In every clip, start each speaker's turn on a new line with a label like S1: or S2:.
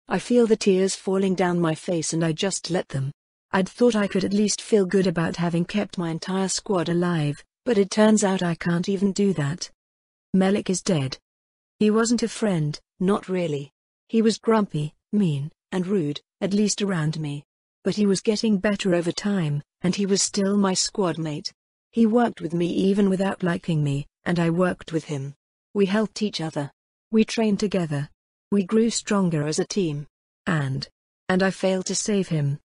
S1: I feel the tears falling down my face and I just let them. I'd thought I could at least feel good about having kept my entire squad alive, but it turns out I can't even do that. Melik is dead. He wasn't a friend, not really. He was grumpy, mean, and rude, at least around me. But he was getting better over time, and he was still my squad mate. He worked with me even without liking me, and I worked with him. We helped each other. We trained together. We grew stronger as a team. And I failed to save him.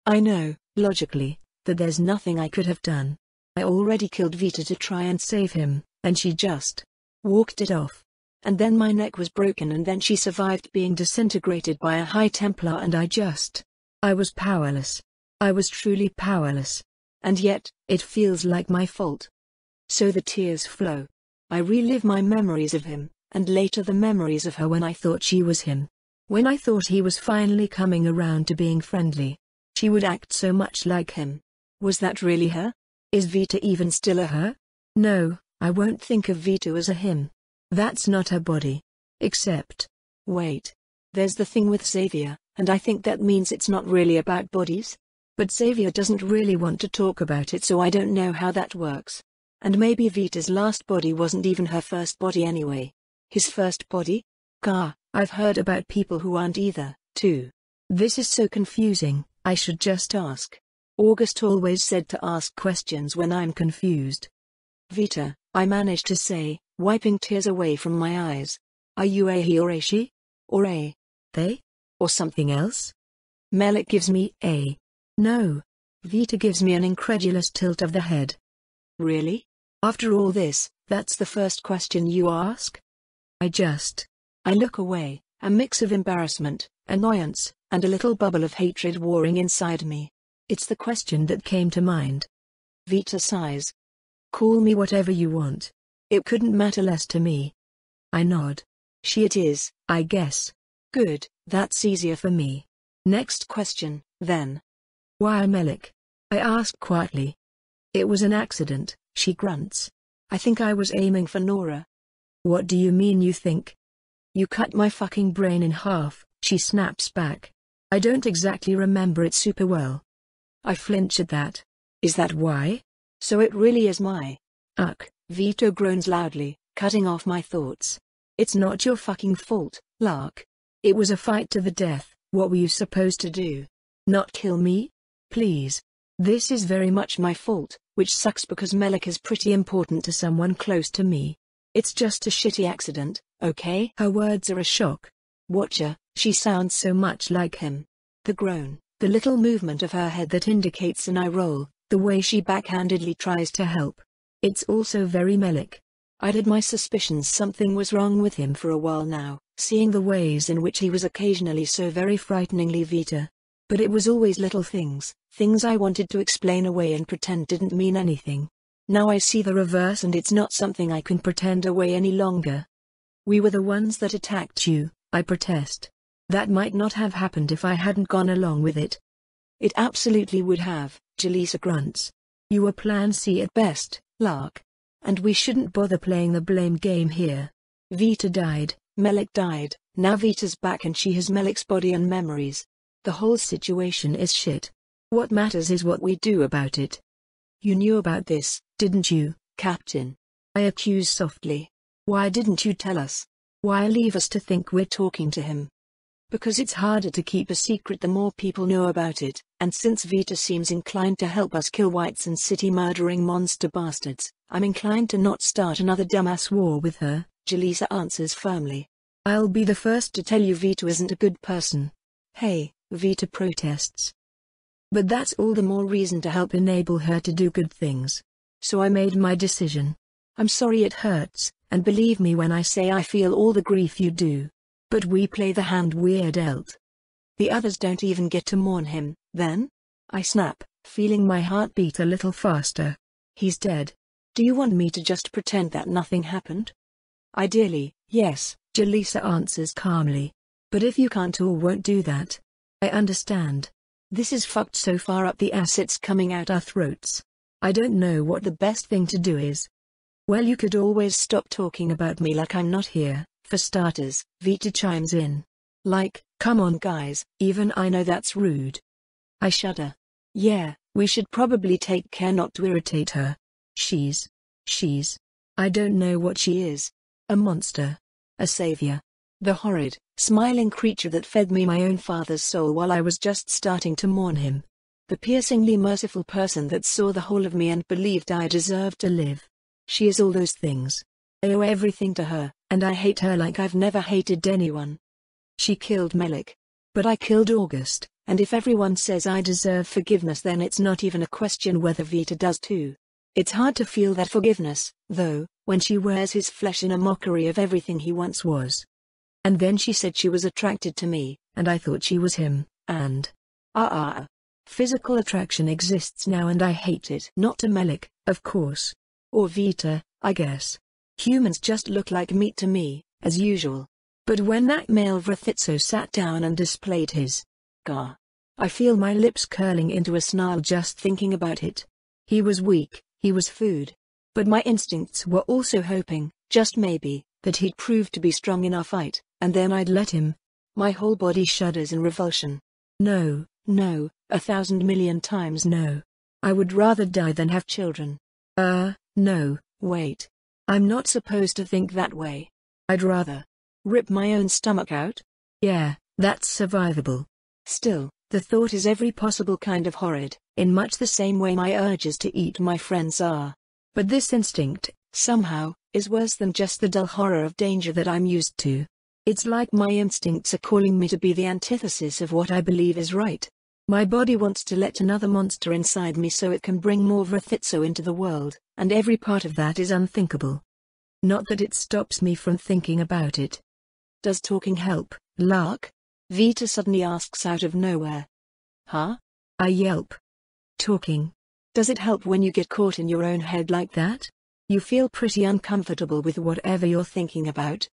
S1: I know, logically, that there's nothing I could have done. I already killed Vita to try and save him, and she just walked it off. And then my neck was broken and then she survived being disintegrated by a High Templar and I was powerless. I was truly powerless. And yet, it feels like my fault. So the tears flow. I relive my memories of him, and later the memories of her when I thought she was him. When I thought he was finally coming around to being friendly. She would act so much like him. Was that really her? Is Vita even still a her? No, I won't think of Vita as a him. That's not her body. Except. Wait. There's the thing with Xavier, and I think that means it's not really about bodies. But Xavier doesn't really want to talk about it, so I don't know how that works. And maybe Vita's last body wasn't even her first body anyway. His first body? Gah, I've heard about people who aren't either, too. This is so confusing, I should just ask. August always said to ask questions when I'm confused. Vita, I managed to say, wiping tears away from my eyes. Are you a he or a she? Or a they? Or something else? Melik gives me a no. Vita gives me an incredulous tilt of the head. Really? After all this, that's the first question you ask? I look away, a mix of embarrassment, annoyance, and a little bubble of hatred warring inside me. It's the question that came to mind. Vita sighs. Call me whatever you want. It couldn't matter less to me. I nod. She it is, I guess. Good, that's easier for me. Next question, then. Why Melik? I ask quietly. It was an accident, she grunts. I think I was aiming for Nora. What do you mean you think? You cut my fucking brain in half, she snaps back. I don't exactly remember it super well. I flinch at that. Is that why? So it really is my. Vito groans loudly, cutting off my thoughts. It's not your fucking fault, Lark. It was a fight to the death. What were you supposed to do? Not kill me? Please. This is very much my fault, which sucks because Melik is pretty important to someone close to me. It's just a shitty accident, okay? Her words are a shock. Watch her, she sounds so much like him. The groan, the little movement of her head that indicates an eye roll, the way she backhandedly tries to help. It's also very Melik. I'd had my suspicions something was wrong with him for a while now, seeing the ways in which he was occasionally so very frighteningly Vita. But it was always little things, things I wanted to explain away and pretend didn't mean anything. Now I see the reverse and it's not something I can pretend away any longer. We were the ones that attacked you, I protest. That might not have happened if I hadn't gone along with it. It absolutely would have, Jaleesa grunts. You were plan C at best, Lark. And we shouldn't bother playing the blame game here. Vita died, Melik died, now Vita's back and she has Melik's body and memories. The whole situation is shit. What matters is what we do about it. You knew about this, didn't you, Captain? I accuse softly. Why didn't you tell us? Why leave us to think we're talking to him? Because it's harder to keep a secret the more people know about it, and since Vita seems inclined to help us kill whites and city-murdering monster bastards, I'm inclined to not start another dumbass war with her, Jaleesa answers firmly. I'll be the first to tell you Vita isn't a good person. Hey, Vita protests. But that's all the more reason to help enable her to do good things. So I made my decision. I'm sorry it hurts, and believe me when I say I feel all the grief you do. But we play the hand we're dealt. The others don't even get to mourn him, then? I snap, feeling my heart beat a little faster. He's dead. Do you want me to just pretend that nothing happened? Ideally, yes, Jaleesa answers calmly. But if you can't or won't do that, I understand. This is fucked so far up the ass it's coming out our throats. I don't know what the best thing to do is. Well, you could always stop talking about me like I'm not here, for starters, Vita chimes in. Like, Come on guys, even I know that's rude. I shudder. Yeah, we should probably take care not to irritate her. She's, I don't know what she is. A monster. A savior. The horrid, smiling creature that fed me my own father's soul while I was just starting to mourn him. The piercingly merciful person that saw the whole of me and believed I deserved to live. She is all those things. I owe everything to her, and I hate her like I've never hated anyone. She killed Melik. But I killed August, and if everyone says I deserve forgiveness, then it's not even a question whether Vita does too. It's hard to feel that forgiveness, though, when she wears his flesh in a mockery of everything he once was. And then she said she was attracted to me, and I thought she was him, and... Physical attraction exists now and I hate it. Not to Melik, of course. Or Vita, I guess. Humans just look like meat to me, as usual. But when that male Vrithitso sat down and displayed his... Gah. I feel my lips curling into a snarl just thinking about it. He was weak, he was food. But my instincts were also hoping, just maybe, that he'd prove to be strong in our fight, and then I'd let him. My whole body shudders in revulsion. No, 1,000 million times no. I would rather die than have children. No, wait. I'm not supposed to think that way. I'd rather rip my own stomach out? Yeah, that's survivable. Still, the thought is every possible kind of horrid, in much the same way my urges to eat my friends are. But this instinct, somehow, is worse than just the dull horror of danger that I'm used to. It's like my instincts are calling me to be the antithesis of what I believe is right. My body wants to let another monster inside me so it can bring more Vrithitso into the world, and every part of that is unthinkable. Not that it stops me from thinking about it. Does talking help, Lark? Vita suddenly asks out of nowhere. Huh? I yelp. Talking. Does it help when you get caught in your own head like that? You feel pretty uncomfortable with whatever you're thinking about.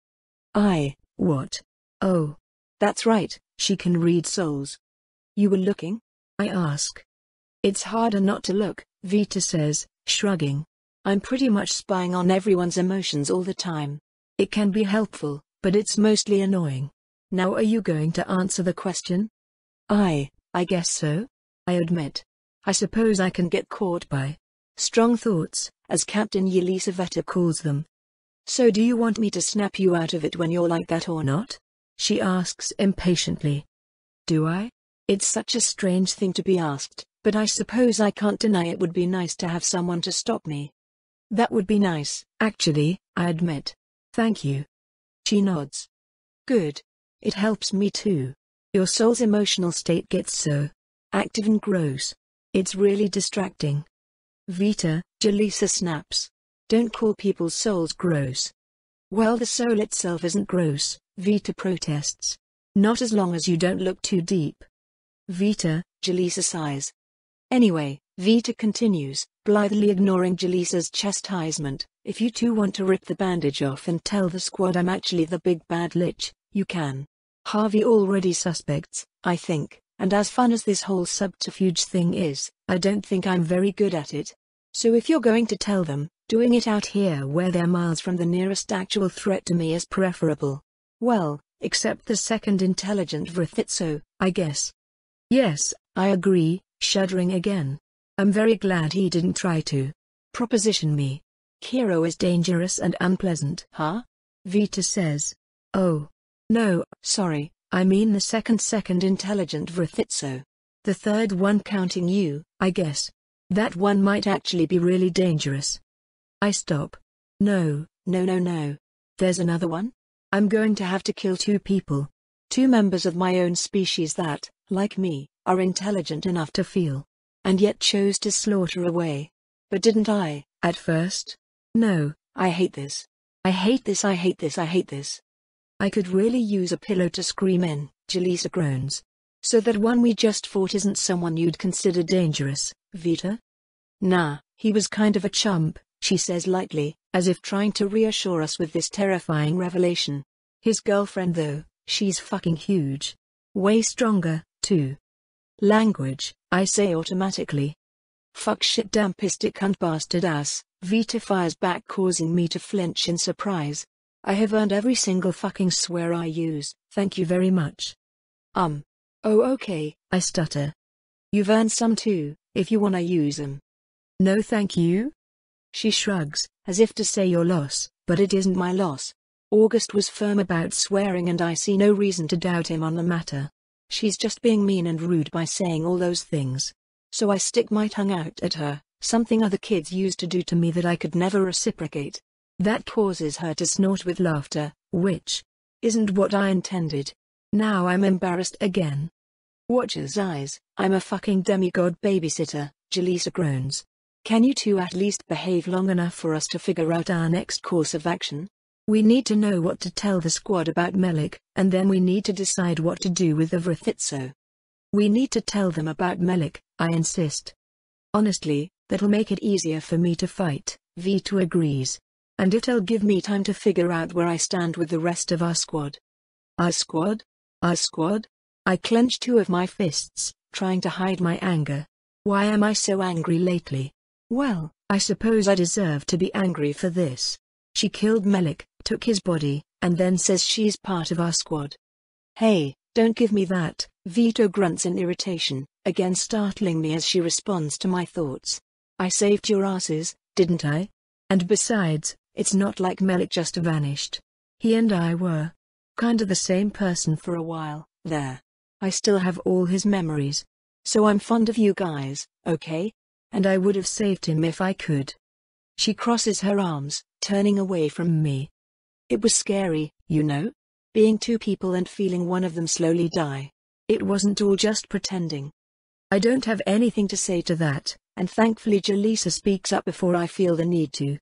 S1: What? Oh. That's right, she can read souls. You were looking? I ask. It's harder not to look, Vita says, shrugging. I'm pretty much spying on everyone's emotions all the time. It can be helpful, but it's mostly annoying. Now are you going to answer the question? I guess so. I admit. I suppose I can get caught by strong thoughts, as Captain Yelisaveta calls them. So do you want me to snap you out of it when you're like that or not? She asks impatiently. Do I? It's such a strange thing to be asked, but I suppose I can't deny it would be nice to have someone to stop me. That would be nice, actually, I admit. Thank you. She nods. Good. It helps me too. Your soul's emotional state gets so active and gross. It's really distracting. Vita, Jalisa snaps. Don't call people's souls gross. Well, the soul itself isn't gross, Vita protests. Not as long as you don't look too deep. Vita, Jalisa sighs. Anyway, Vita continues, blithely ignoring Jalisa's chastisement. If you two want to rip the bandage off and tell the squad I'm actually the big bad lich, you can. Harvey already suspects, I think, and as fun as this whole subterfuge thing is, I don't think I'm very good at it. So if you're going to tell them, doing it out here where they're miles from the nearest actual threat to me is preferable. Well, except the second intelligent Vrithitso, I guess. Yes, I agree, shuddering again. I'm very glad he didn't try to proposition me. Kiro is dangerous and unpleasant. Huh? Vita says. Oh. No, sorry, I mean the second intelligent Vrithitso. The third one counting you, I guess. That one might actually be really dangerous. I stop. No. There's another one? I'm going to have to kill 2 people. 2 members of my own species that, like me, are intelligent enough to feel. And yet chose to slaughter away. But didn't I, at first? No, I hate this. I hate this. I could really use a pillow to scream in, Jalisa groans. So that one we just fought isn't someone you'd consider dangerous, Vita? Nah, he was kind of a chump, she says lightly, as if trying to reassure us with this terrifying revelation. His girlfriend though, she's fucking huge. Way stronger, too. Language, I say automatically. Fuck shit damn pistic cunt bastard ass, Vita fires back, causing me to flinch in surprise. I have earned every single fucking swear I use, thank you very much. Oh okay, I stutter. You've earned some too, if you wanna use them. No thank you. She shrugs, as if to say your loss, but it isn't my loss. August was firm about swearing and I see no reason to doubt him on the matter. She's just being mean and rude by saying all those things. So I stick my tongue out at her, something other kids used to do to me that I could never reciprocate. That causes her to snort with laughter, which isn't what I intended. Now I'm embarrassed again. Watch his eyes, I'm a fucking demigod babysitter, Jaleesa groans. Can you two at least behave long enough for us to figure out our next course of action? We need to know what to tell the squad about Melik, and then we need to decide what to do with the Vrithitso. We need to tell them about Melik, I insist. Honestly, that'll make it easier for me to fight, Vito agrees. And it'll give me time to figure out where I stand with the rest of our squad. Our squad? Our squad? I clench two of my fists, trying to hide my anger. Why am I so angry lately? Well, I suppose I deserve to be angry for this. She killed Melik, took his body, and then says she's part of our squad. Hey, don't give me that, Vito grunts in irritation, again startling me as she responds to my thoughts. I saved your asses, didn't I? And besides, it's not like Melik just vanished. He and I were kinda the same person for a while, there. I still have all his memories. So I'm fond of you guys, okay? And I would have saved him if I could. She crosses her arms, turning away from me. It was scary, you know? Being two people and feeling one of them slowly die. It wasn't all just pretending. I don't have anything to say to that, and thankfully Jaleesa speaks up before I feel the need to.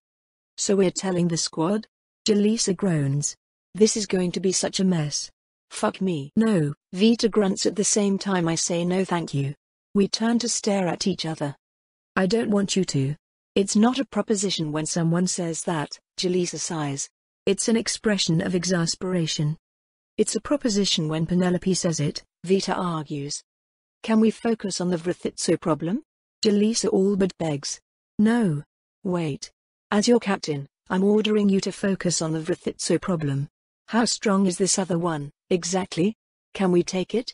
S1: So we're telling the squad? Jaleesa groans. This is going to be such a mess. Fuck me. No, Vita grunts at the same time I say no thank you. We turn to stare at each other. I don't want you to. It's not a proposition when someone says that, Jaleesa sighs. It's an expression of exasperation. It's a proposition when Penelope says it, Vita argues. Can we focus on the Vrithitso problem? Jaleesa all but begs. No. Wait. As your captain, I'm ordering you to focus on the Vrithitso problem. How strong is this other one, exactly? Can we take it?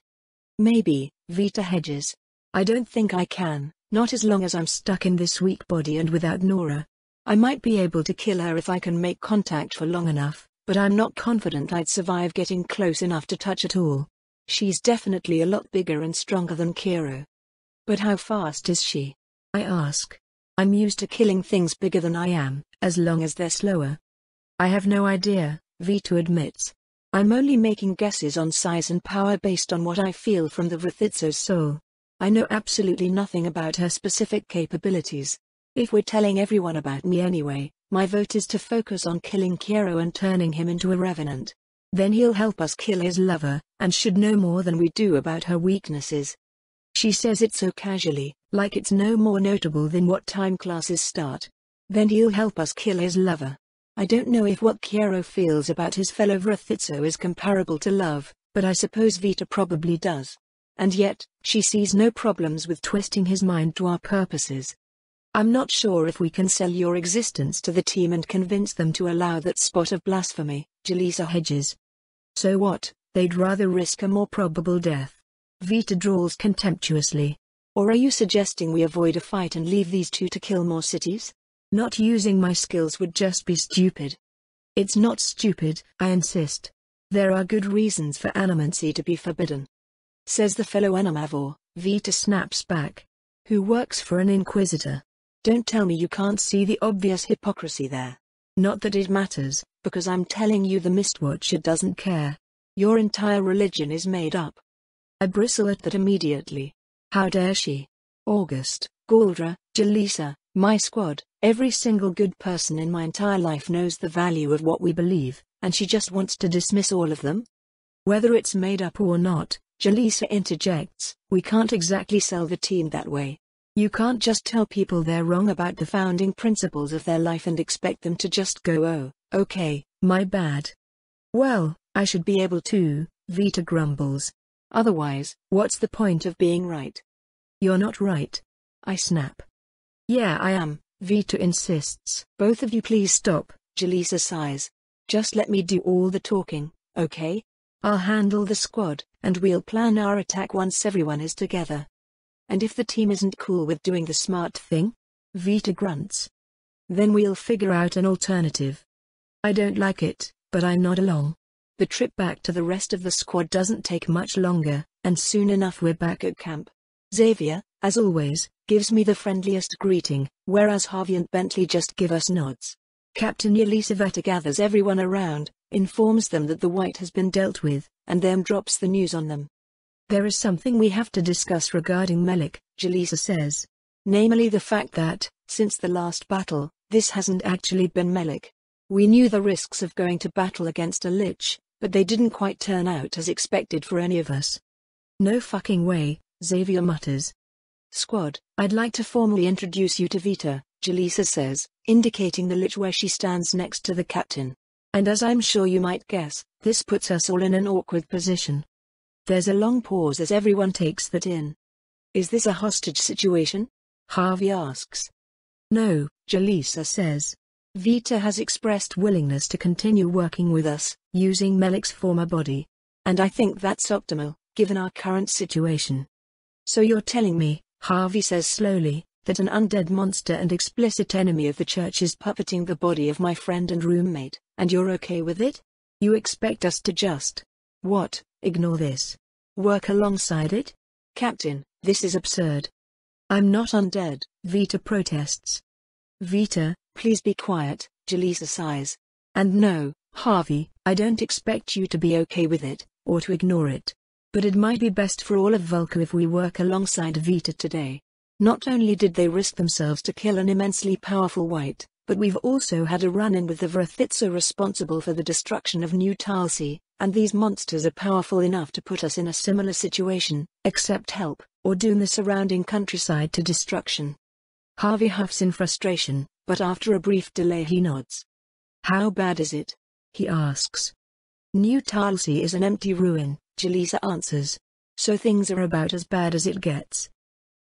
S1: Maybe, Vita hedges. I don't think I can, not as long as I'm stuck in this weak body and without Nora. I might be able to kill her if I can make contact for long enough, but I'm not confident I'd survive getting close enough to touch at all. She's definitely a lot bigger and stronger than Kiro. But how fast is she? I ask. I'm used to killing things bigger than I am, as long as they're slower. I have no idea, Vito admits. I'm only making guesses on size and power based on what I feel from the Vrithitso's soul. I know absolutely nothing about her specific capabilities. If we're telling everyone about me anyway, my vote is to focus on killing Kiro and turning him into a revenant. Then he'll help us kill his lover, and should know more than we do about her weaknesses. She says it so casually, like it's no more notable than what time classes start. Then he'll help us kill his lover. I don't know if what Kiro feels about his fellow Vrithitso is comparable to love, but I suppose Vita probably does. And yet, she sees no problems with twisting his mind to our purposes. I'm not sure if we can sell your existence to the team and convince them to allow that spot of blasphemy, Jaleesa hedges. So what, they'd rather risk a more probable death. Vita drawls contemptuously. Or are you suggesting we avoid a fight and leave these two to kill more cities? Not using my skills would just be stupid. It's not stupid, I insist. There are good reasons for animancy to be forbidden. Says the fellow animavore, Vita snaps back. Who works for an inquisitor? Don't tell me you can't see the obvious hypocrisy there. Not that it matters, because I'm telling you the Mistwatcher doesn't care. Your entire religion is made up. I bristle at that immediately. How dare she? August, Galdra, Jaleesa, my squad, every single good person in my entire life knows the value of what we believe, and she just wants to dismiss all of them? Whether it's made up or not, Jaleesa interjects, we can't exactly sell the team that way. You can't just tell people they're wrong about the founding principles of their life and expect them to just go, oh, okay, my bad. Well, I should be able to, Vita grumbles. Otherwise, what's the point of being right? You're not right. I snap. Yeah, I am, Vita insists. Both of you please stop, Jaleesa sighs. Just let me do all the talking, okay? I'll handle the squad, and we'll plan our attack once everyone is together. And if the team isn't cool with doing the smart thing? Vita grunts. Then we'll figure out an alternative. I don't like it, but I nod along. The trip back to the rest of the squad doesn't take much longer, and soon enough we're back at camp. Xavier, as always, gives me the friendliest greeting, whereas Harvey and Bentley just give us nods. Captain Yelisaveta gathers everyone around, informs them that the white has been dealt with, and then drops the news on them. There is something we have to discuss regarding Melik, Jalisa says. Namely the fact that, since the last battle, this hasn't actually been Melik. We knew the risks of going to battle against a lich, but they didn't quite turn out as expected for any of us. No fucking way, Xavier mutters. Squad, I'd like to formally introduce you to Vita, Jalisa says, indicating the lich where she stands next to the captain. And as I'm sure you might guess, this puts us all in an awkward position. There's a long pause as everyone takes that in. Is this a hostage situation? Harvey asks. No, Jalisa says. Vita has expressed willingness to continue working with us, using Melik's former body. And I think that's optimal, given our current situation. So you're telling me, Harvey says slowly, that an undead monster and explicit enemy of the church is puppeting the body of my friend and roommate, and you're okay with it? You expect us to just, what, ignore this? Work alongside it? Captain, this is absurd. I'm not undead, Vita protests. Vita, please be quiet, Jalisa sighs. And no, Harvey, I don't expect you to be okay with it, or to ignore it. But it might be best for all of Vulca if we work alongside Vita today. Not only did they risk themselves to kill an immensely powerful white, but we've also had a run-in with the Vrathitsa responsible for the destruction of New Talsi, and these monsters are powerful enough to put us in a similar situation, accept help, or doom the surrounding countryside to destruction. Harvey huffs in frustration, but after a brief delay he nods. How bad is it? He asks. New Talsi is an empty ruin, Jalisa answers. So things are about as bad as it gets.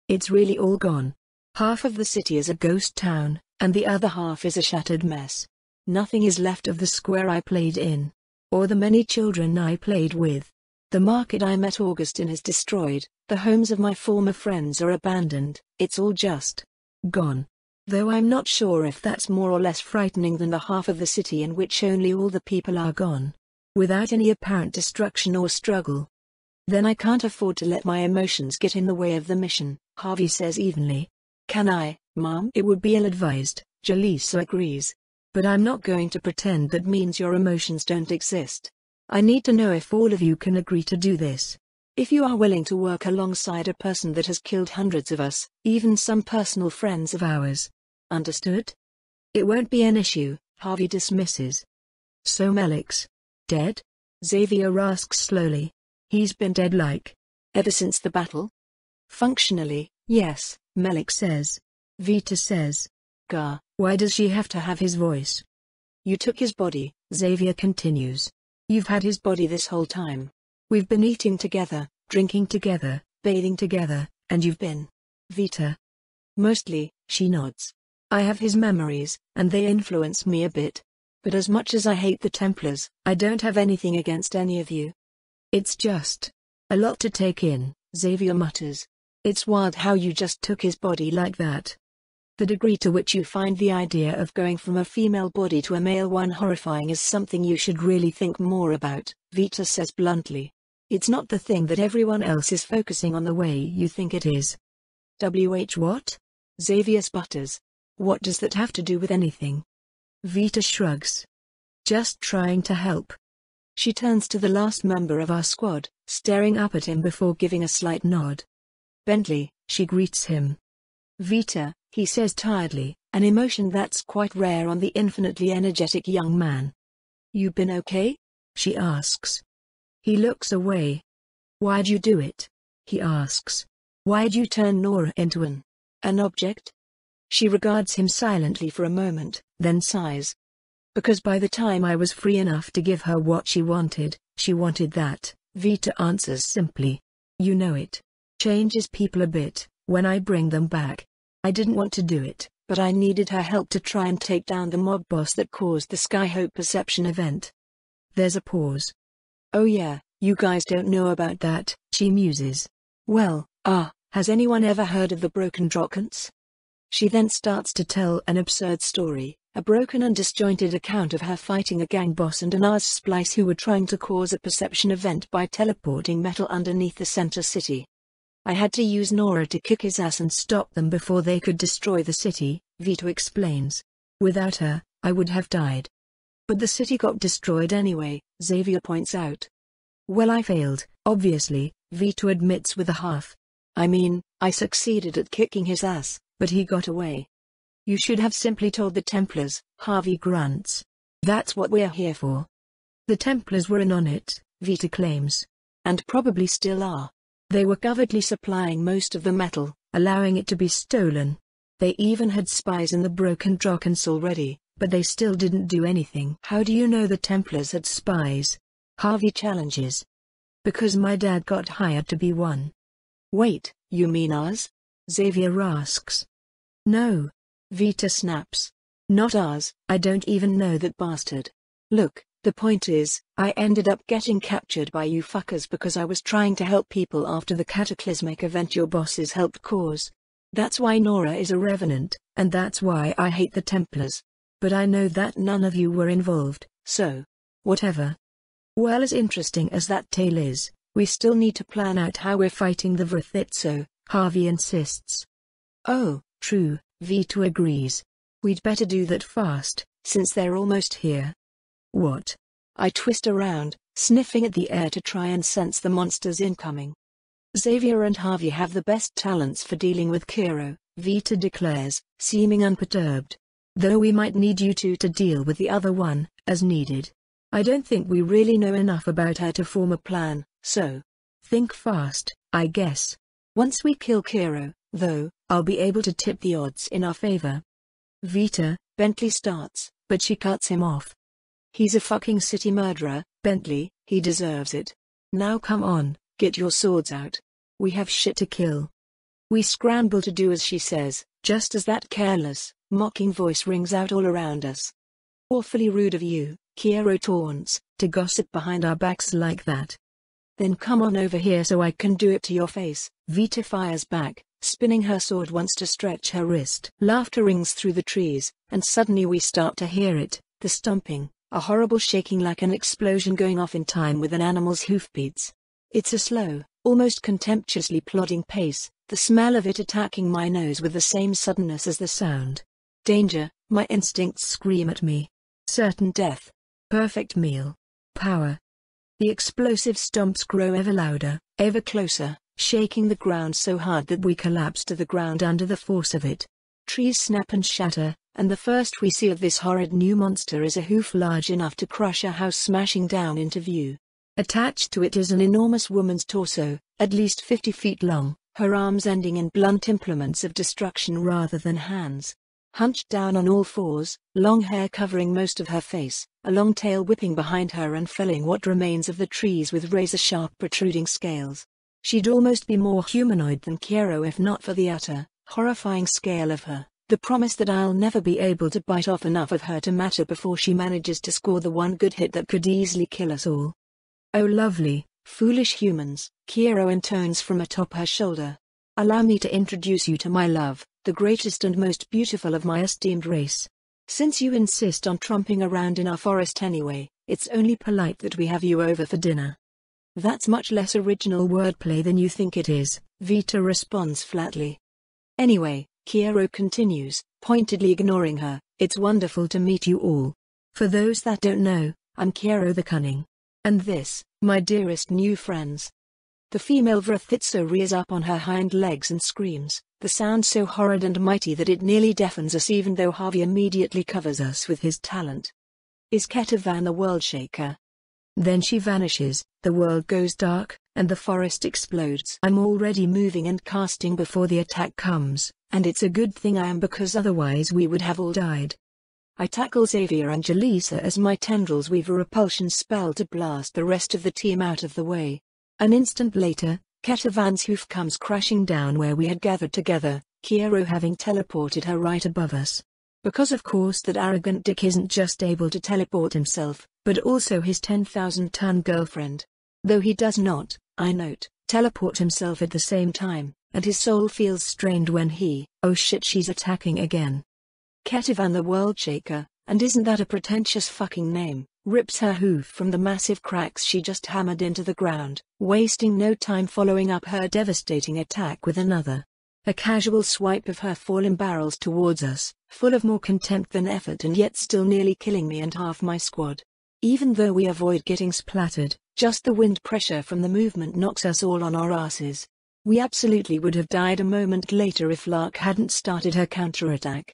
S1: It's really all gone. Half of the city is a ghost town, and the other half is a shattered mess. Nothing is left of the square I played in. Or the many children I played with. The market I met August in is destroyed, the homes of my former friends are abandoned, it's all just gone. Though I'm not sure if that's more or less frightening than the half of the city in which only all the people are gone. Without any apparent destruction or struggle. Then I can't afford to let my emotions get in the way of the mission, Harvey says evenly. Can I, Mom? It would be ill-advised, Jalisa agrees. But I'm not going to pretend that means your emotions don't exist. I need to know if all of you can agree to do this. If you are willing to work alongside a person that has killed hundreds of us, even some personal friends of ours. Understood? It won't be an issue, Harvey dismisses. So Melik's dead? Xavier asks slowly. He's been dead ever since the battle? Functionally, yes, Melik says. Vita says. Gar, why does she have to have his voice? You took his body, Xavier continues. You've had his body this whole time. We've been eating together, drinking together, bathing together, and you've been. Vita. Mostly, she nods. I have his memories, and they influence me a bit. But as much as I hate the Templars, I don't have anything against any of you. It's just a lot to take in, Xavier mutters. It's wild how you just took his body like that. The degree to which you find the idea of going from a female body to a male one horrifying is something you should really think more about, Vita says bluntly. It's not the thing that everyone else is focusing on the way you think it is. What? Xavier sputters. What does that have to do with anything? Vita shrugs. Just trying to help. She turns to the last member of our squad, staring up at him before giving a slight nod. Bentley, she greets him. Vita, he says tiredly, an emotion that's quite rare on the infinitely energetic young man. You been okay? She asks. He looks away. Why'd you do it? He asks. Why'd you turn Nora into an object? She regards him silently for a moment, then sighs. Because by the time I was free enough to give her what she wanted that, Vita answers simply. You know it. Changes people a bit, when I bring them back. I didn't want to do it, but I needed her help to try and take down the mob boss that caused the Skyhope perception event. There's a pause. Oh yeah, You guys don't know about that, she muses. Well, has anyone ever heard of the broken Drokants? She then starts to tell an absurd story, a broken and disjointed account of her fighting a gang boss and an Ars Splice who were trying to cause a perception event by teleporting metal underneath the center city. I had to use Nora to kick his ass and stop them before they could destroy the city, Vito explains. Without her, I would have died. But the city got destroyed anyway, Xavier points out. Well, I failed, obviously, Vito admits with a half. I mean, I succeeded at kicking his ass, but he got away. You should have simply told the Templars, Harvey grunts. That's what we're here for. The Templars were in on it, Vito claims. And probably still are. They were covertly supplying most of the metal, allowing it to be stolen. They even had spies in the broken Drokants already, but they still didn't do anything. How do you know the Templars had spies? Harvey challenges. Because my dad got hired to be one. Wait, you mean ours? Xavier asks. No. Vita snaps. Not ours, I don't even know that bastard. Look, the point is, I ended up getting captured by you fuckers because I was trying to help people after the cataclysmic event your bosses helped cause. That's why Nora is a revenant, and that's why I hate the Templars. But I know that none of you were involved, so. Whatever. Well, as interesting as that tale is, we still need to plan out how we're fighting the Vrithitso, Harvey insists. Oh, true, Vito agrees. We'd better do that fast, since they're almost here. What? I twist around, sniffing at the air to try and sense the monsters incoming. Xavier and Harvey have the best talents for dealing with Kiro, Vita declares, seeming unperturbed. Though we might need you two to deal with the other one, as needed. I don't think we really know enough about her to form a plan, so. Think fast, I guess. Once we kill Kiro, though, I'll be able to tip the odds in our favor. Vita, Bentley starts, but she cuts him off. He's a fucking city murderer, Bentley, he deserves it. Now come on, get your swords out. We have shit to kill. We scramble to do as she says, just as that careless, mocking voice rings out all around us. Awfully rude of you, Kiro taunts, to gossip behind our backs like that. Then come on over here so I can do it to your face, Vita fires back, spinning her sword once to stretch her wrist. Laughter rings through the trees, and suddenly we start to hear it, the stomping, a horrible shaking like an explosion going off in time with an animal's hoofbeats. It's a slow, almost contemptuously plodding pace, the smell of it attacking my nose with the same suddenness as the sound. Danger, my instincts scream at me. Certain death. Perfect meal. Power. The explosive stomps grow ever louder, ever closer, shaking the ground so hard that we collapse to the ground under the force of it. Trees snap and shatter, and the first we see of this horrid new monster is a hoof large enough to crush a house smashing down into view. Attached to it is an enormous woman's torso, at least 50 feet long, her arms ending in blunt implements of destruction rather than hands. Hunched down on all fours, long hair covering most of her face, a long tail whipping behind her and felling what remains of the trees with razor-sharp protruding scales. She'd almost be more humanoid than Kiro if not for the utter, horrifying scale of her, the promise that I'll never be able to bite off enough of her to matter before she manages to score the one good hit that could easily kill us all. Oh lovely, foolish humans, Kiro intones from atop her shoulder. Allow me to introduce you to my love, the greatest and most beautiful of my esteemed race. Since you insist on tromping around in our forest anyway, it's only polite that we have you over for dinner. That's much less original wordplay than you think it is, Vita responds flatly. Anyway, Kiro continues, pointedly ignoring her, it's wonderful to meet you all. For those that don't know, I'm Kiro the Cunning. And this, my dearest new friends. The female Vrithitso rears up on her hind legs and screams, the sound so horrid and mighty that it nearly deafens us even though Harvey immediately covers us with his talent. Is Ketavan the world shaker? Then she vanishes, the world goes dark, and the forest explodes. I'm already moving and casting before the attack comes, and it's a good thing I am because otherwise we would have all died. I tackle Xavier and Jaleesa as my tendrils weave a repulsion spell to blast the rest of the team out of the way. An instant later, Ketavan's hoof comes crashing down where we had gathered together, Kiro having teleported her right above us. Because of course that arrogant dick isn't just able to teleport himself, but also his 10,000-ton girlfriend. Though he does not, I note, teleport himself at the same time, and his soul feels strained when he, oh shit, she's attacking again. Ketavan the World Shaker, and isn't that a pretentious fucking name, rips her hoof from the massive cracks she just hammered into the ground, wasting no time following up her devastating attack with another. A casual swipe of her fallen barrels towards us, full of more contempt than effort and yet still nearly killing me and half my squad. Even though we avoid getting splattered, just the wind pressure from the movement knocks us all on our asses. We absolutely would have died a moment later if Lark hadn't started her counterattack.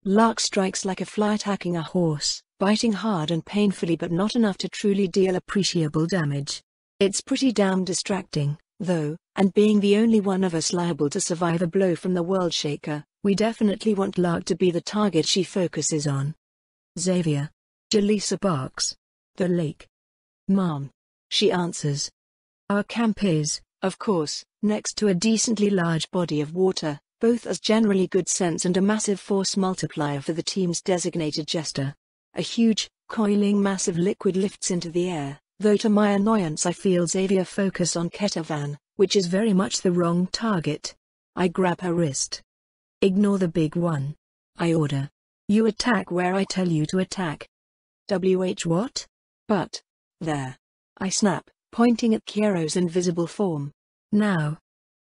S1: Lark strikes like a fly attacking a horse, biting hard and painfully but not enough to truly deal appreciable damage. It's pretty damn distracting, though, and being the only one of us liable to survive a blow from the World Shaker, we definitely want Lark to be the target she focuses on. Xavier. Jaleesa barks. The lake. Mom. She answers. Our camp is, of course, next to a decently large body of water, both as generally good sense and a massive force multiplier for the team's designated jester. A huge, coiling mass of liquid lifts into the air, though to my annoyance I feel Xavier focus on Ketavan, which is very much the wrong target. I grab her wrist. Ignore the big one. I order. You attack where I tell you to attack. What? But. There. I snap, pointing at Kiero's invisible form. Now.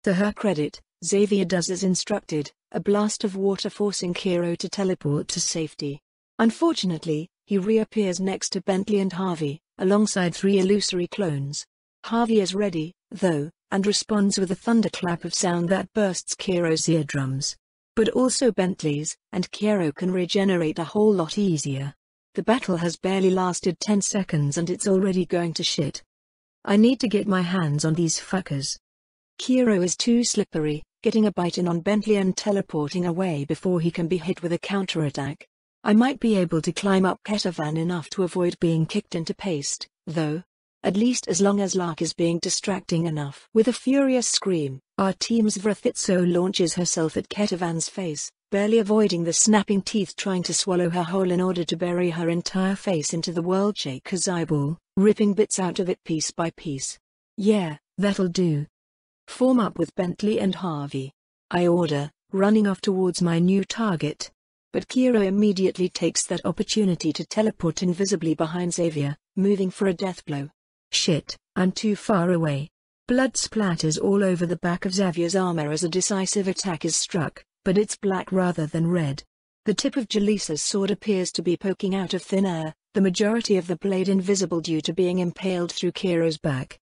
S1: To her credit, Xavier does as instructed, a blast of water forcing Kiero to teleport to safety. Unfortunately, he reappears next to Bentley and Harvey, alongside 3 illusory clones. Harvey is ready, though, and responds with a thunderclap of sound that bursts Kiero's eardrums. But also Bentley's, and Kiero can regenerate a whole lot easier. The battle has barely lasted 10 seconds and it's already going to shit. I need to get my hands on these fuckers. Kiero is too slippery, getting a bite in on Bentley and teleporting away before he can be hit with a counterattack. I might be able to climb up Ketavan enough to avoid being kicked into paste, though. At least as long as Lark is being distracting enough. With a furious scream, our team's Vrithitso launches herself at Ketavan's face, barely avoiding the snapping teeth trying to swallow her whole in order to bury her entire face into the World Shaker's eyeball, ripping bits out of it piece by piece. Yeah, that'll do. Form up with Bentley and Harvey. I order, running off towards my new target. But Kiero immediately takes that opportunity to teleport invisibly behind Xavier, moving for a death blow. Shit, I'm too far away. Blood splatters all over the back of Xavier's armor as a decisive attack is struck, but it's black rather than red. The tip of Jaleesa's sword appears to be poking out of thin air, the majority of the blade invisible due to being impaled through Kiero's back.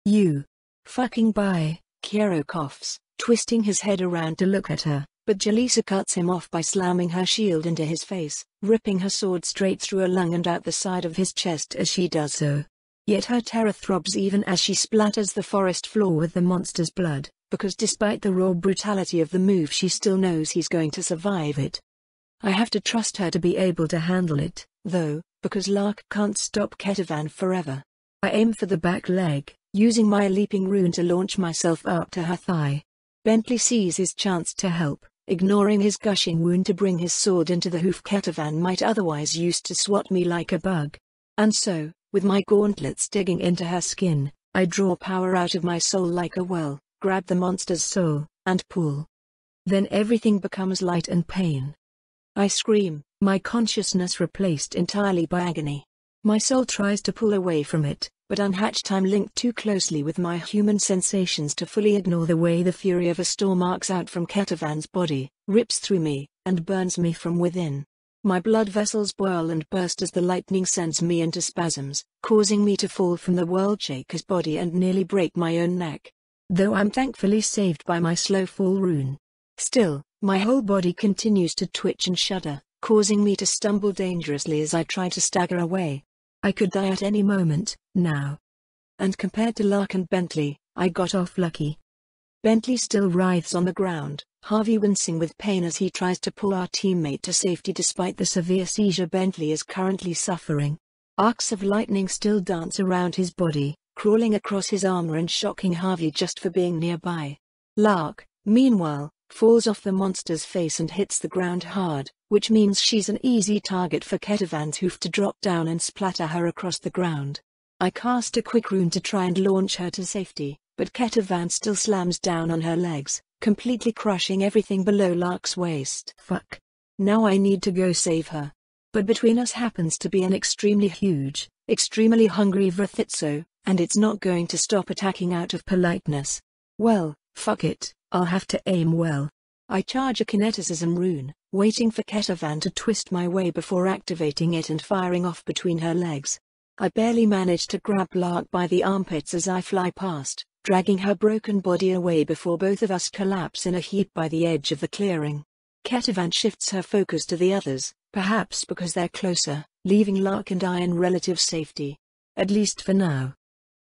S1: You. Fucking bye, Kiero coughs, twisting his head around to look at her, but Jaleesa cuts him off by slamming her shield into his face, ripping her sword straight through a lung and out the side of his chest as she does so. Yet her terror throbs even as she splatters the forest floor with the monster's blood, because despite the raw brutality of the move she still knows he's going to survive it. I have to trust her to be able to handle it, though, because Lark can't stop Ketavan forever. I aim for the back leg, using my leaping rune to launch myself up to her thigh. Bentley sees his chance to help, ignoring his gushing wound to bring his sword into the hoof Ketavan might otherwise use to swat me like a bug. And so, with my gauntlets digging into her skin, I draw power out of my soul like a well, grab the monster's soul, and pull. Then everything becomes light and pain. I scream, my consciousness replaced entirely by agony. My soul tries to pull away from it, but unhatched I'm linked too closely with my human sensations to fully ignore the way the fury of a storm arcs out from Ketavan's body, rips through me, and burns me from within. My blood vessels boil and burst as the lightning sends me into spasms, causing me to fall from the World Shaker's body and nearly break my own neck. Though I'm thankfully saved by my slow fall rune. Still, my whole body continues to twitch and shudder, causing me to stumble dangerously as I try to stagger away. I could die at any moment, now. And compared to Lark and Bentley, I got off lucky. Bentley still writhes on the ground, Harvey wincing with pain as he tries to pull our teammate to safety despite the severe seizure Bentley is currently suffering. Arcs of lightning still dance around his body, crawling across his armor and shocking Harvey just for being nearby. Lark, meanwhile, falls off the monster's face and hits the ground hard, which means she's an easy target for Ketavan's hoof to drop down and splatter her across the ground. I cast a quick rune to try and launch her to safety, but Ketavan still slams down on her legs, completely crushing everything below Lark's waist. Fuck. Now I need to go save her. But between us happens to be an extremely huge, extremely hungry Vrithitso, and it's not going to stop attacking out of politeness. Well, fuck it, I'll have to aim well. I charge a kineticism rune, waiting for Ketavan to twist my way before activating it and firing off between her legs. I barely manage to grab Lark by the armpits as I fly past, dragging her broken body away before both of us collapse in a heap by the edge of the clearing. Ketavan shifts her focus to the others, perhaps because they're closer, leaving Lark and I in relative safety. At least for now.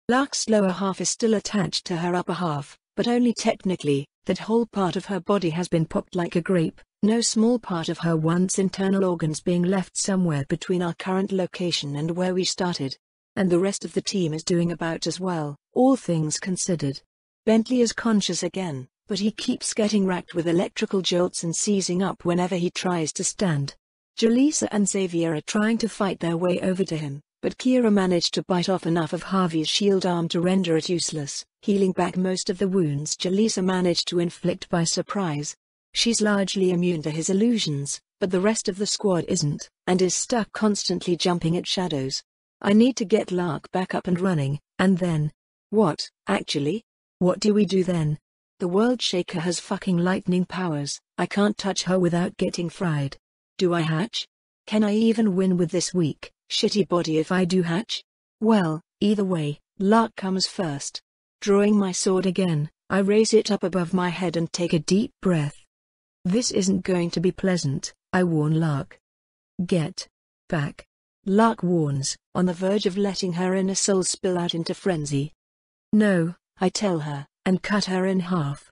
S1: Lark's lower half is still attached to her upper half, but only technically. That whole part of her body has been popped like a grape, no small part of her once internal organs being left somewhere between our current location and where we started. And the rest of the team is doing about as well, all things considered. Bentley is conscious again, but he keeps getting racked with electrical jolts and seizing up whenever he tries to stand. Jaleesa and Xavier are trying to fight their way over to him, but Kira managed to bite off enough of Harvey's shield arm to render it useless, healing back most of the wounds Jaleesa managed to inflict by surprise. She's largely immune to his illusions, but the rest of the squad isn't, and is stuck constantly jumping at shadows. I need to get Lark back up and running, and then... What, actually? What do we do then? The World Shaker has fucking lightning powers, I can't touch her without getting fried. Do I hatch? Can I even win with this weak, shitty body if I do hatch? Well, either way, Lark comes first. Drawing my sword again, I raise it up above my head and take a deep breath. This isn't going to be pleasant, I warn Lark. Get back. Lark warns, on the verge of letting her inner soul spill out into frenzy. No, I tell her, and cut her in half.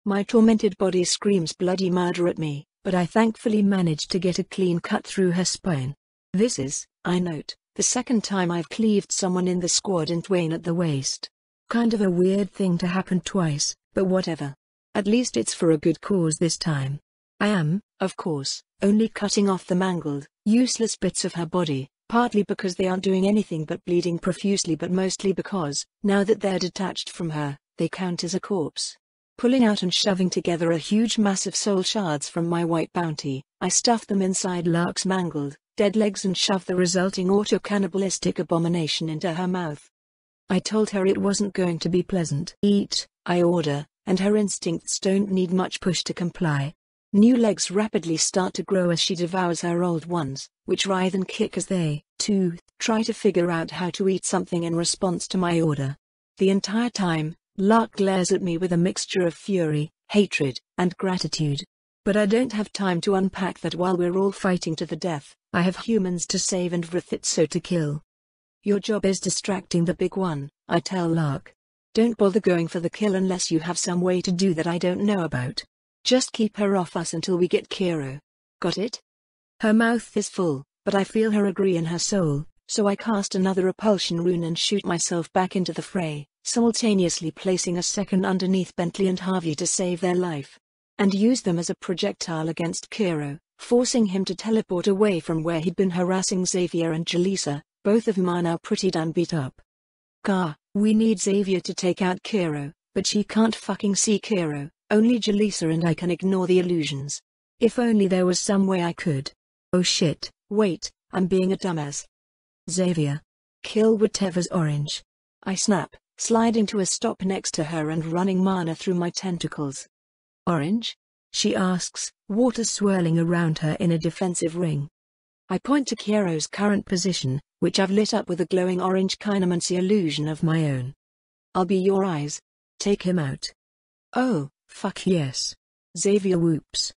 S1: My tormented body screams bloody murder at me, but I thankfully manage to get a clean cut through her spine. This is, I note, the second time I've cleaved someone in the squad in twain at the waist. Kind of a weird thing to happen twice, but whatever. At least it's for a good cause this time. I am, of course, only cutting off the mangled, useless bits of her body, partly because they aren't doing anything but bleeding profusely, but mostly because, now that they're detached from her, they count as a corpse. Pulling out and shoving together a huge mass of soul shards from my white bounty, I stuff them inside Lark's mangled, dead legs and shove the resulting auto-cannibalistic abomination into her mouth. I told her it wasn't going to be pleasant. Eat, I order, and her instincts don't need much push to comply. New legs rapidly start to grow as she devours her old ones, which writhe and kick as they, too, try to figure out how to eat something in response to my order. The entire time, Lark glares at me with a mixture of fury, hatred, and gratitude. But I don't have time to unpack that while we're all fighting to the death. I have humans to save and Vrithitso to kill. Your job is distracting the big one, I tell Lark. Don't bother going for the kill unless you have some way to do that I don't know about. Just keep her off us until we get Kiro. Got it? Her mouth is full, but I feel her agree in her soul, so I cast another repulsion rune and shoot myself back into the fray, simultaneously placing a second underneath Bentley and Harvey to save their life. And use them as a projectile against Kiro, forcing him to teleport away from where he'd been harassing Xavier and Jaleesa, both of whom are now pretty damn beat up. We need Xavier to take out Kiro, but she can't fucking see Kiro, only Jaleesa and I can ignore the illusions. If only there was some way I could. Oh shit, wait, I'm being a dumbass. Xavier. Kill whatever's orange. I snap, sliding to a stop next to her and running mana through my tentacles. Orange? She asks, water swirling around her in a defensive ring. I point to Kiro's current position, which I've lit up with a glowing orange chinemancy illusion of my own. I'll be your eyes. Take him out. Oh, fuck yes. Xavier whoops.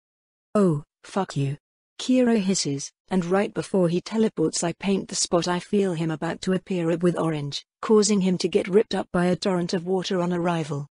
S1: Oh, fuck you. Kiro hisses, and right before he teleports I paint the spot I feel him about to appear with orange, causing him to get ripped up by a torrent of water on arrival.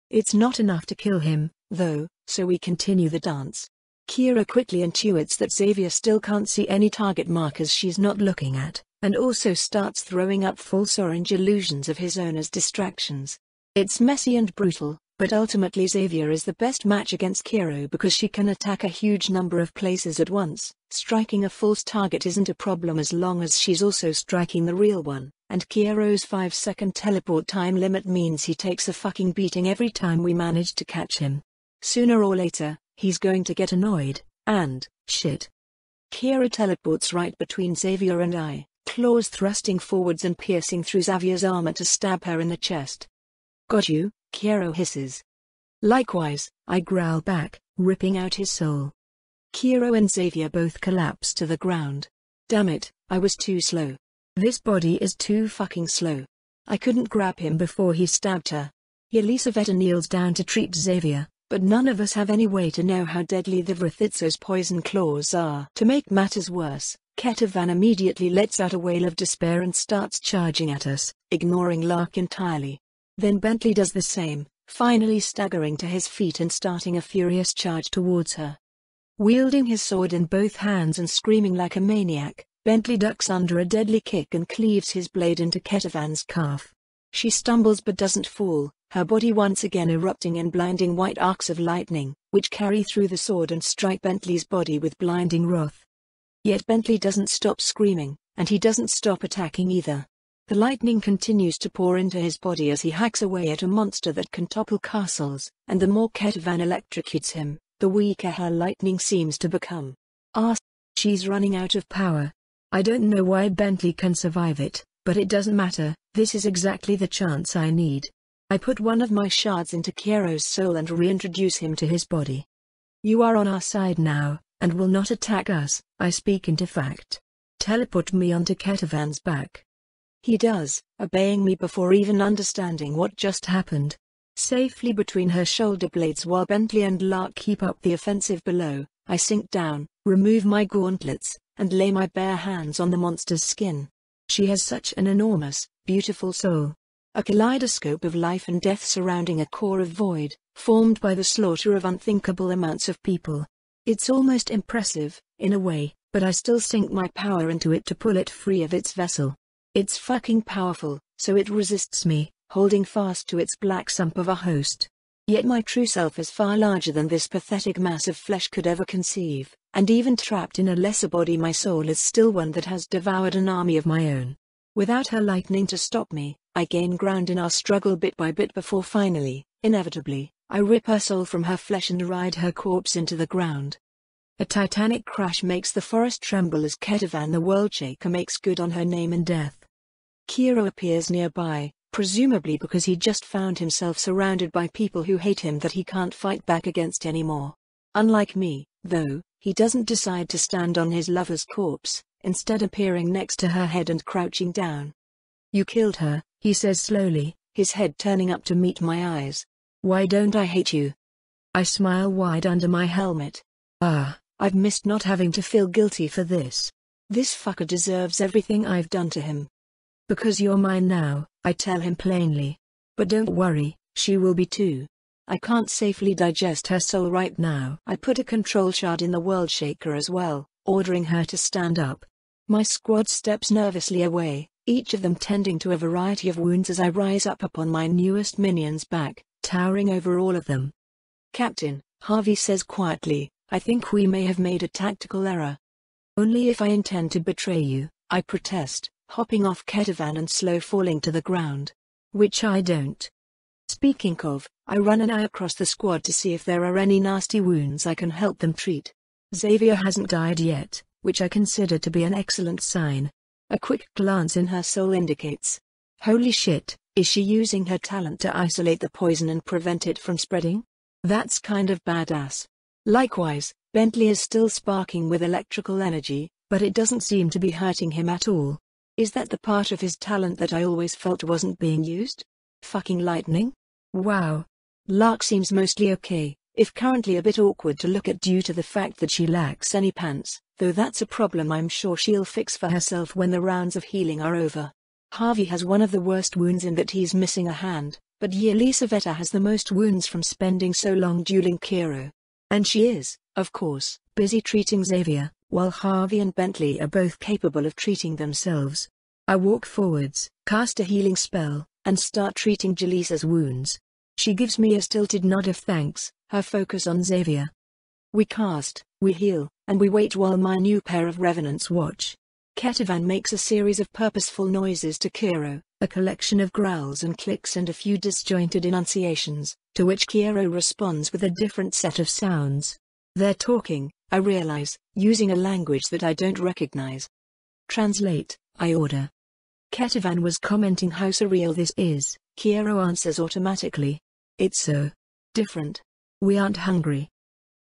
S1: It's not enough to kill him, though, so we continue the dance. Kira quickly intuits that Xavier still can't see any target markers she's not looking at, and also starts throwing up false orange illusions of his own as distractions. It's messy and brutal, But ultimately Xavier is the best match against Kiro because she can attack a huge number of places at once. Striking a false target isn't a problem as long as she's also striking the real one, and Kiro's 5-second teleport time limit means he takes a fucking beating every time we manage to catch him. Sooner or later, he's going to get annoyed, and, shit. Kiro teleports right between Xavier and I, claws thrusting forwards and piercing through Xavier's armor to stab her in the chest. Got you, Kiro hisses. Likewise, I growl back, ripping out his soul. Kiro and Xavier both collapse to the ground. Damn it, I was too slow. This body is too fucking slow. I couldn't grab him before he stabbed her. Elisaveta kneels down to treat Xavier, but none of us have any way to know how deadly the Vrithitso's poison claws are. To make matters worse, Ketavan immediately lets out a wail of despair and starts charging at us, ignoring Lark entirely. Then Bentley does the same, finally staggering to his feet and starting a furious charge towards her. Wielding his sword in both hands and screaming like a maniac, Bentley ducks under a deadly kick and cleaves his blade into Ketavan's calf. She stumbles but doesn't fall, her body once again erupting in blinding white arcs of lightning, which carry through the sword and strike Bentley's body with blinding wrath. Yet Bentley doesn't stop screaming, and he doesn't stop attacking either. The lightning continues to pour into his body as he hacks away at a monster that can topple castles, and the more Ketavan electrocutes him, the weaker her lightning seems to become. She's running out of power. I don't know why Bentley can survive it, but it doesn't matter, this is exactly the chance I need. I put one of my shards into Kiro's soul and reintroduce him to his body. You are on our side now, and will not attack us, I speak into fact. Teleport me onto Ketavan's back. He does, obeying me before even understanding what just happened. Safely between her shoulder blades while Bentley and Lark keep up the offensive below, I sink down, remove my gauntlets, and lay my bare hands on the monster's skin. She has such an enormous, beautiful soul. A kaleidoscope of life and death surrounding a core of void, formed by the slaughter of unthinkable amounts of people. It's almost impressive, in a way, but I still sink my power into it to pull it free of its vessel. It's fucking powerful, so it resists me, holding fast to its black sump of a host. Yet my true self is far larger than this pathetic mass of flesh could ever conceive, and even trapped in a lesser body my soul is still one that has devoured an army of my own. Without her lightning to stop me, I gain ground in our struggle bit by bit before finally, inevitably, I rip her soul from her flesh and ride her corpse into the ground. A titanic crash makes the forest tremble as Ketavan the World Shaker makes good on her name and death. Kiro appears nearby, presumably because he just found himself surrounded by people who hate him that he can't fight back against anymore. Unlike me, though, he doesn't decide to stand on his lover's corpse, instead appearing next to her head and crouching down. You killed her, he says slowly, his head turning up to meet my eyes. Why don't I hate you? I smile wide under my helmet. I've missed not having to feel guilty for this. This fucker deserves everything I've done to him. Because you're mine now, I tell him plainly. But don't worry, she will be too. I can't safely digest her soul right now. I put a control shard in the World Shaker as well, ordering her to stand up. My squad steps nervously away, each of them tending to a variety of wounds as I rise up upon my newest minion's back, towering over all of them. Captain, Harvey says quietly, I think we may have made a tactical error. Only if I intend to betray you, I protest, hopping off Ketavan and slow falling to the ground. Which I don't. Speaking of, I run an eye across the squad to see if there are any nasty wounds I can help them treat. Xavier hasn't died yet, which I consider to be an excellent sign. A quick glance in her soul indicates. Holy shit, is she using her talent to isolate the poison and prevent it from spreading? That's kind of badass. Likewise, Bentley is still sparking with electrical energy, but it doesn't seem to be hurting him at all. Is that the part of his talent that I always felt wasn't being used? Fucking lightning? Wow. Lark seems mostly okay, if currently a bit awkward to look at due to the fact that she lacks any pants, though that's a problem I'm sure she'll fix for herself when the rounds of healing are over. Harvey has one of the worst wounds in that he's missing a hand, but Elisaveta has the most wounds from spending so long dueling Kiro. And she is, of course, busy treating Xavier, while Harvey and Bentley are both capable of treating themselves. I walk forwards, cast a healing spell, and start treating Jaleesa's wounds. She gives me a stilted nod of thanks, her focus on Xavier. We cast, we heal, and we wait while my new pair of revenants watch. Ketavan makes a series of purposeful noises to Kiro, a collection of growls and clicks and a few disjointed enunciations, to which Kiro responds with a different set of sounds. They're talking, I realize, using a language that I don't recognize. Translate, I order. Ketavan was commenting how surreal this is. Kiro answers automatically. It's so different. We aren't hungry.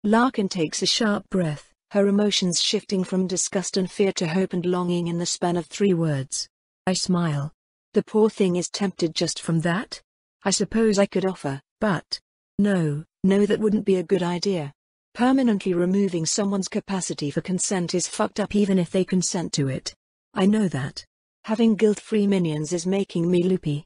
S1: Larkin takes a sharp breath, her emotions shifting from disgust and fear to hope and longing in the span of 3 words. I smile. The poor thing is tempted just from that? I suppose I could offer, but no, that wouldn't be a good idea. Permanently removing someone's capacity for consent is fucked up even if they consent to it. I know that. Having guilt-free minions is making me loopy.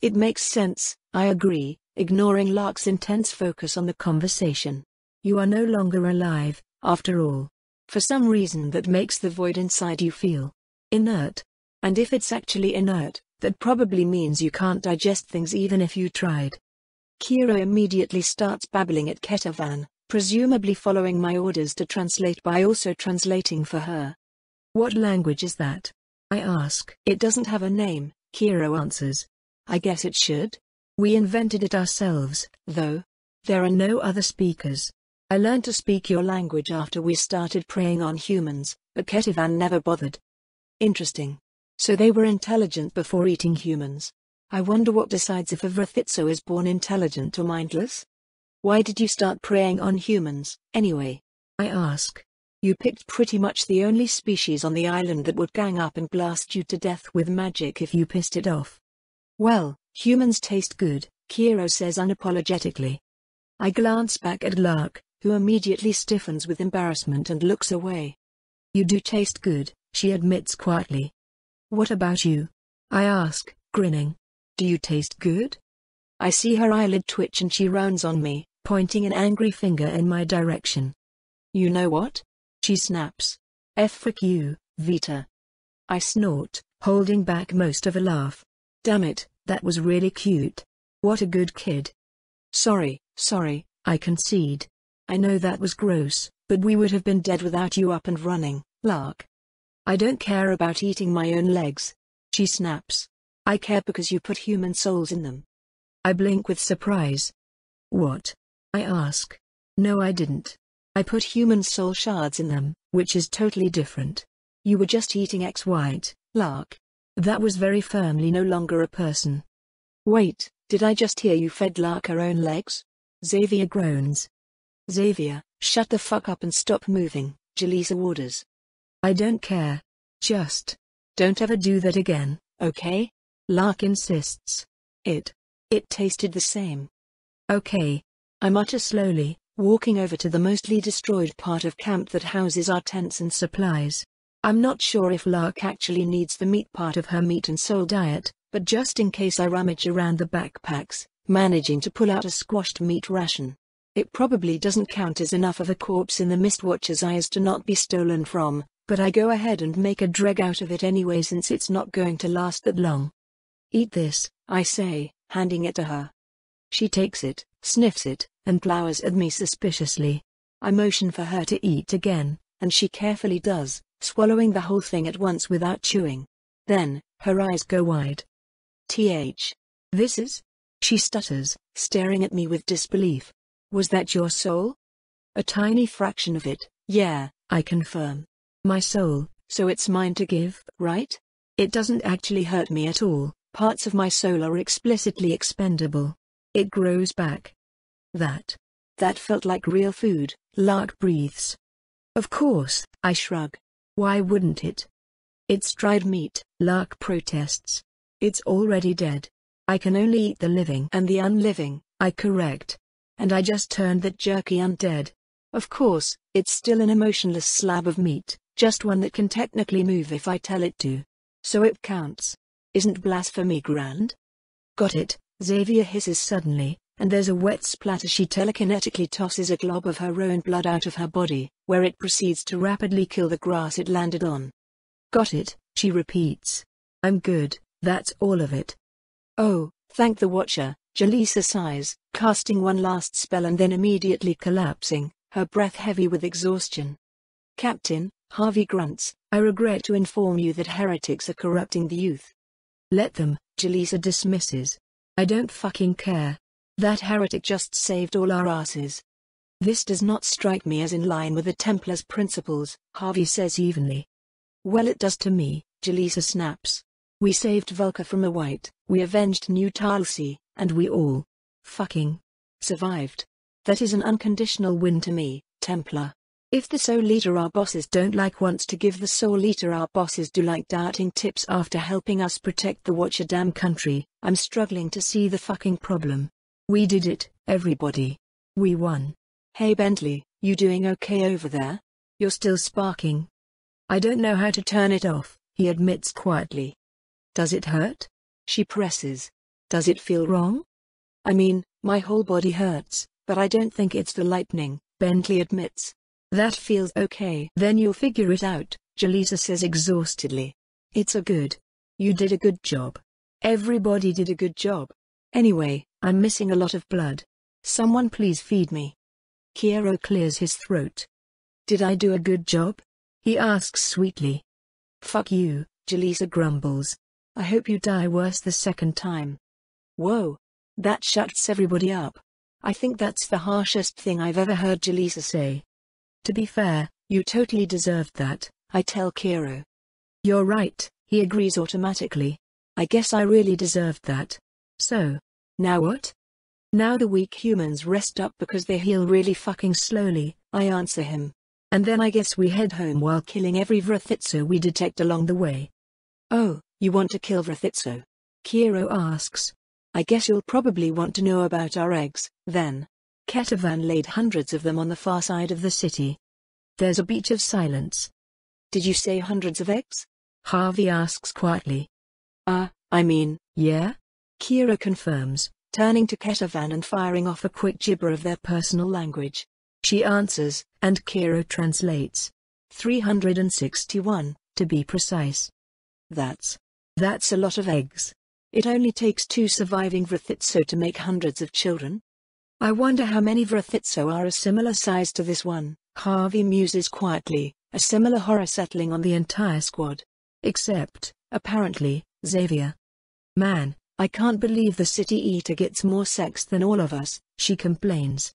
S1: It makes sense, I agree, ignoring Lark's intense focus on the conversation. You are no longer alive, after all. For some reason that makes the void inside you feel inert. And if it's actually inert, that probably means you can't digest things even if you tried. Kiro immediately starts babbling at Ketavan, presumably following my orders to translate by also translating for her. What language is that? I ask. It doesn't have a name, Kiro answers. I guess it should. We invented it ourselves, though. There are no other speakers. I learned to speak your language after we started preying on humans, but Ketavan never bothered. Interesting. So they were intelligent before eating humans. I wonder what decides if a Vrithitso is born intelligent or mindless? Why did you start preying on humans, anyway? I ask. You picked pretty much the only species on the island that would gang up and blast you to death with magic if you pissed it off. Well, humans taste good, Kiro says unapologetically. I glance back at Lark, who immediately stiffens with embarrassment and looks away. You do taste good, she admits quietly. What about you? I ask, grinning. Do you taste good? I see her eyelid twitch and she rounds on me, pointing an angry finger in my direction. You know what? She snaps. Frick you, Vita. I snort, holding back most of a laugh. Damn it, that was really cute. What a good kid. Sorry, I concede. I know that was gross, but we would have been dead without you up and running, Lark. I don't care about eating my own legs. She snaps. I care because you put human souls in them. I blink with surprise. What? I ask. No, I didn't. I put human soul shards in them, which is totally different. You were just eating X-White, Lark. That was very firmly no longer a person. Wait, did I just hear you fed Lark her own legs? Xavier groans. Xavier, shut the fuck up and stop moving, Jaleesa orders. I don't care. Just don't ever do that again, okay? Lark insists. It tasted the same. Okay. I mutter slowly, walking over to the mostly destroyed part of camp that houses our tents and supplies. I'm not sure if Lark actually needs the meat part of her meat and soul diet, but just in case I rummage around the backpacks, managing to pull out a squashed meat ration. It probably doesn't count as enough of a corpse in the Mistwatcher's eyes to not be stolen from, but I go ahead and make a dreg out of it anyway since it's not going to last that long. Eat this, I say, handing it to her. She takes it, sniffs it, and glowers at me suspiciously. I motion for her to eat again, and she carefully does, swallowing the whole thing at once without chewing. Then, her eyes go wide. This is? She stutters, staring at me with disbelief. Was that your soul? A tiny fraction of it, yeah, I confirm. My soul, so it's mine to give, right? It doesn't actually hurt me at all, parts of my soul are explicitly expendable. It grows back. That felt like real food, Lark breathes. Of course, I shrug. Why wouldn't it? It's dried meat, Lark protests. It's already dead. I can only eat the living and the unliving, I correct. And I just turned that jerky undead. Of course, it's still an emotionless slab of meat, just one that can technically move if I tell it to. So it counts. Isn't blasphemy grand? Got it, Xavier hisses suddenly, and there's a wet splat as she telekinetically tosses a glob of her own blood out of her body, where it proceeds to rapidly kill the grass it landed on. Got it, she repeats. I'm good, that's all of it. Oh, Thank the Watcher, Jaleesa sighs, casting one last spell and then immediately collapsing, her breath heavy with exhaustion. Captain, Harvey grunts, I regret to inform you that heretics are corrupting the youth. Let them, Jaleesa dismisses. I don't fucking care. That heretic just saved all our asses. This does not strike me as in line with the Templars' principles, Harvey says evenly. Well, it does to me, Jaleesa snaps. We saved Vulca from a white, we avenged New Talsi, and we all fucking survived. That is an unconditional win to me, Templar. If the Soul Eater our bosses don't like wants to give the Soul Eater our bosses do like doubting tips after helping us protect the Watcher damn country, I'm struggling to see the fucking problem. We did it, everybody. We won. Hey Bentley, you doing okay over there? You're still sparking. I don't know how to turn it off, he admits quietly. Does it hurt? She presses. Does it feel wrong? I mean, my whole body hurts, but I don't think it's the lightning, Bentley admits. That feels okay. Then you'll figure it out, Jaleesa says exhaustedly. It's a good. You did a good job. Everybody did a good job. Anyway, I'm missing a lot of blood. Someone please feed me. Kiero clears his throat. Did I do a good job? He asks sweetly. Fuck you, Jaleesa grumbles. I hope you die worse the second time. Whoa. That shuts everybody up. I think that's the harshest thing I've ever heard Jaleesa say. To be fair, you totally deserved that, I tell Kiero. You're right, he agrees automatically. I guess I really deserved that. So, now what? Now the weak humans rest up because they heal really fucking slowly, I answer him. And then I guess we head home while killing every Vrithitso we detect along the way. Oh, you want to kill Vrithitso? Kiero asks. I guess you'll probably want to know about our eggs, then. Ketavan laid hundreds of them on the far side of the city. There's a beach of silence. Did you say hundreds of eggs? Harvey asks quietly. I mean, yeah? Kiero confirms, turning to Ketavan and firing off a quick gibber of their personal language. She answers, and Kiero translates. 361, to be precise. That's a lot of eggs. It only takes 2 surviving Vrithitso to make hundreds of children. I wonder how many Vrithitso are a similar size to this one, Harvey muses quietly, a similar horror settling on the entire squad. Except, apparently, Xavier. Man, I can't believe the City Eater gets more sex than all of us, she complains.